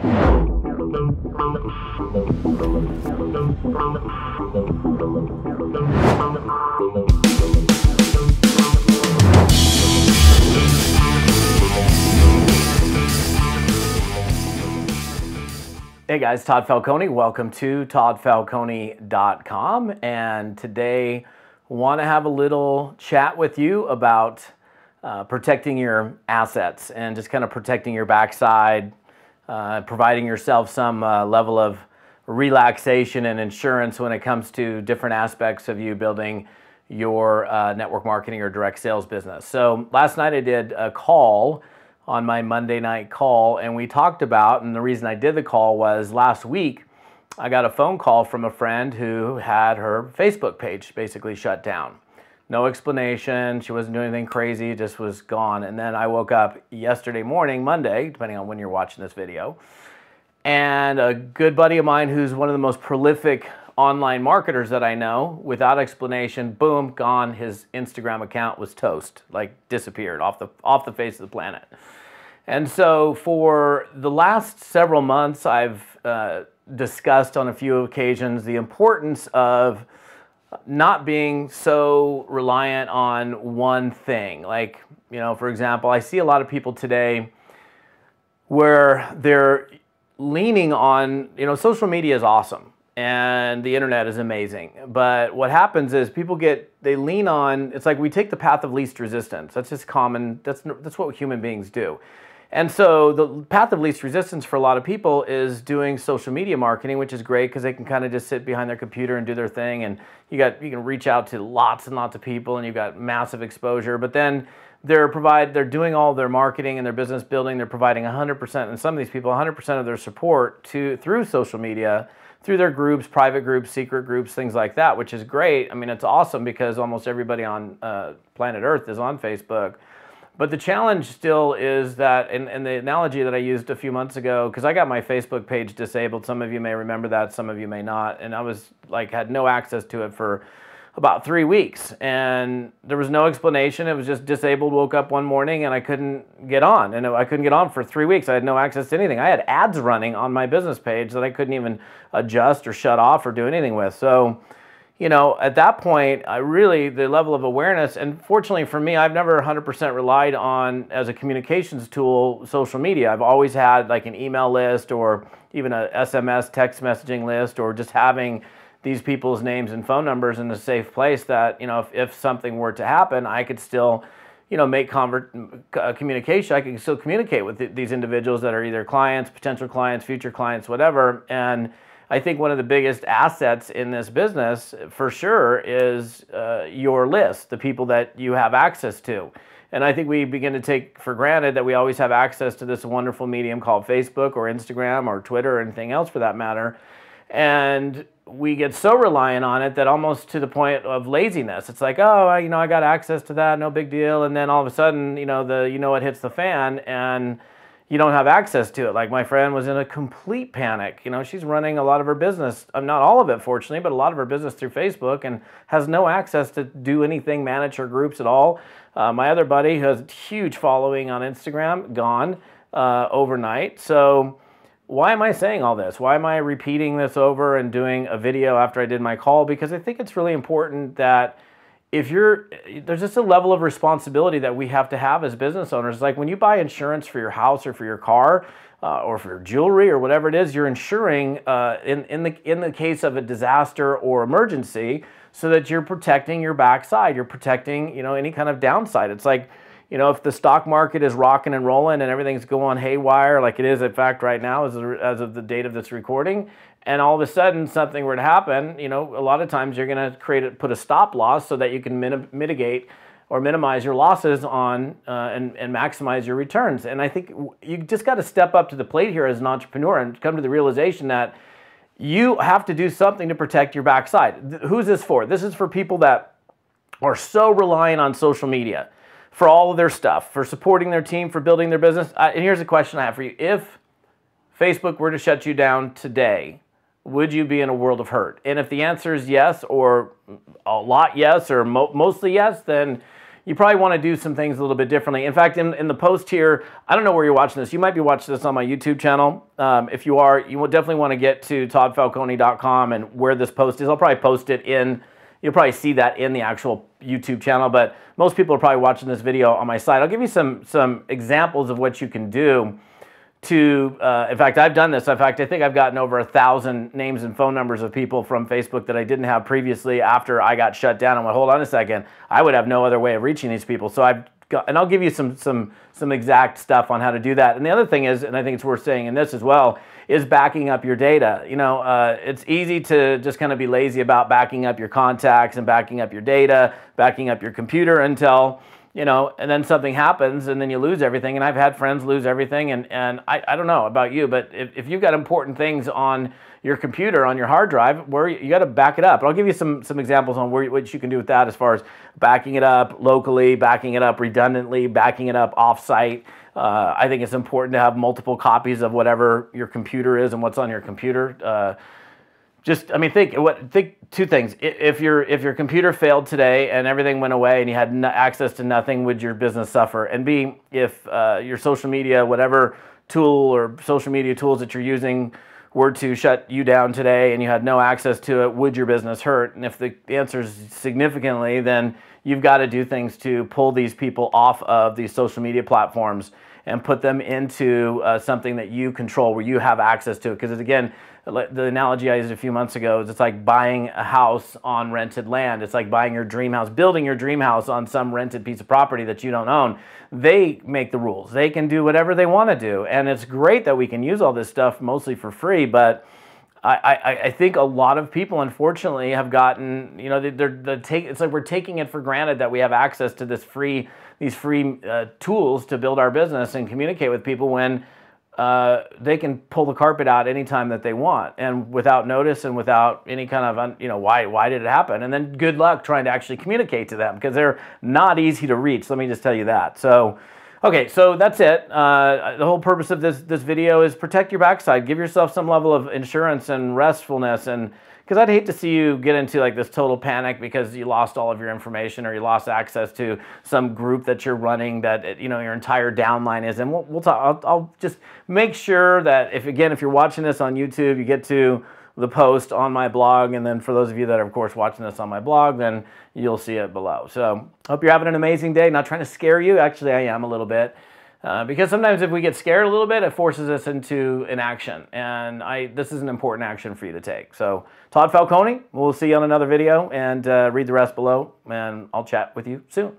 Hey guys, Todd Falcone. Welcome to toddfalcone.com, and today want to have a little chat with you about protecting your assets and just kind of protecting your backside, providing yourself some level of relaxation and insurance when it comes to different aspects of you building your network marketing or direct sales business. So last night I did a call on my Monday night call, and we talked about, and the reason I did the call was last week I got a phone call from a friend who had her Facebook page basically shut down. No explanation, she wasn't doing anything crazy, just was gone. And then I woke up yesterday morning, Monday, depending on when you're watching this video, and a good buddy of mine who's one of the most prolific online marketers that I know, without explanation, boom, gone. His Instagram account was toast, like disappeared off the face of the planet. And so for the last several months, I've discussed on a few occasions the importance of not being so reliant on one thing. Like, you know, for example, I see a lot of people today where they're leaning on, you know, social media is awesome and the internet is amazing. But what happens is people they lean on, it's like we take the path of least resistance. That's just common, that's what human beings do. And so the path of least resistance for a lot of people is doing social media marketing, which is great because they can kind of just sit behind their computer and do their thing, and you can reach out to lots and lots of people, and you've got massive exposure. But then they're doing all their marketing and their business building. They're providing 100%, and some of these people 100% of their support through social media, through their groups, private groups, secret groups, things like that, which is great. I mean, it's awesome because almost everybody on planet Earth is on Facebook. But the challenge still is that, and the analogy that I used a few months ago, because I got my Facebook page disabled, some of you may remember that, some of you may not, and I was like, had no access to it for about 3 weeks, and there was no explanation. It was just disabled. Woke up one morning and I couldn't get on, and I couldn't get on for 3 weeks. I had no access to anything. I had ads running on my business page that I couldn't even adjust or shut off or do anything with. So, you know, at that point, the level of awareness, and fortunately for me, I've never 100% relied on, as a communications tool, social media. I've always had like an email list or even a SMS text messaging list, or just having these people's names and phone numbers in a safe place that, you know, if something were to happen, I could still, you know, make communication. I can still communicate with these individuals that are either clients, potential clients, future clients, whatever. And I think one of the biggest assets in this business, for sure, is your list, the people that you have access to. And I think we begin to take for granted that we always have access to this wonderful medium called Facebook or Instagram or Twitter or anything else for that matter. And we get so reliant on it that almost to the point of laziness. It's like, oh, you know, I got access to that, no big deal. And then all of a sudden, you know, it hits the fan and you don't have access to it. Like my friend was in a complete panic. You know, she's running a lot of her business, not all of it fortunately, but a lot of her business through Facebook, and has no access to do anything, manage her groups at all. My other buddy who has a huge following on Instagram, gone overnight. So why am I saying all this? Why am I repeating this over and doing a video after I did my call? Because I think it's really important that there's just a level of responsibility that we have to have as business owners. Like when you buy insurance for your house or for your car or for your jewelry or whatever it is, you're insuring in the case of a disaster or emergency, so that you're protecting your backside. You're protecting, you know, any kind of downside. It's like, you know, if the stock market is rocking and rolling and everything's going haywire, like it is in fact right now as of the date of this recording, and all of a sudden something were to happen, you know, a lot of times you're going to put a stop loss so that you can mitigate or minimize your losses on and maximize your returns. And I think you just got to step up to the plate here as an entrepreneur and come to the realization that you have to do something to protect your backside. Who's this for? This is for people that are so reliant on social media for all of their stuff, for supporting their team, for building their business. And here's a question I have for you. If Facebook were to shut you down today, would you be in a world of hurt? And if the answer is yes, or a lot yes, or mostly yes, then you probably want to do some things a little bit differently. In fact, in the post here, I don't know where you're watching this. You might be watching this on my YouTube channel. If you are, you will definitely want to get to toddfalcone.com and where this post is. I'll probably post it in, you'll probably see that in the actual YouTube channel, but most people are probably watching this video on my site. I'll give you some examples of what you can do to, in fact, I've done this. In fact, I think I've gotten over 1,000 names and phone numbers of people from Facebook that I didn't have previously after I got shut down. I went, hold on a second, I would have no other way of reaching these people. So and I'll give you some exact stuff on how to do that. And the other thing is, and I think it's worth saying in this as well, is backing up your data. You know, it's easy to just kind of be lazy about backing up your contacts and backing up your data, backing up your computer until, you know, and then something happens and then you lose everything. And I've had friends lose everything. And I don't know about you, but if you've got important things on your computer, on your hard drive, where you got to back it up. And I'll give you some examples on what you can do with that as far as backing it up locally, backing it up redundantly, backing it up off-site. I think it's important to have multiple copies of whatever your computer is and what's on your computer. I mean, think two things. If your computer failed today and everything went away and you had access to nothing, would your business suffer? And B, if your social media, whatever tool or social media tools that you're using were to shut you down today and you had no access to it, would your business hurt? And if the answer is significantly, then you've got to do things to pull these people off of these social media platforms and put them into something that you control, where you have access to it. Because again, the analogy I used a few months ago is it's like buying a house on rented land. It's like buying your dream house, building your dream house on some rented piece of property that you don't own. They make the rules. They can do whatever they want to do. And it's great that we can use all this stuff mostly for free, but I think a lot of people, unfortunately, have gotten, you know, it's like we're taking it for granted that we have access to these free tools to build our business and communicate with people when they can pull the carpet out anytime that they want and without notice and without any kind of, you know, why did it happen? And then good luck trying to actually communicate to them, because they're not easy to reach. Let me just tell you that. So, okay, so that's it. The whole purpose of this video is protect your backside. Give yourself some level of insurance and restfulness, and because I'd hate to see you get into like this total panic because you lost all of your information or you lost access to some group that you're running that, you know, your entire downline is. And we'll talk. I'll just make sure that if you're watching this on YouTube, you get to the post on my blog, and then for those of you that are of course watching this on my blog, then you'll see it below. So hope you're having an amazing day. Not trying to scare you. Actually, I am a little bit. Because sometimes if we get scared a little bit, it forces us into an action. And this is an important action for you to take. So Todd Falcone, we'll see you on another video, and read the rest below, and I'll chat with you soon.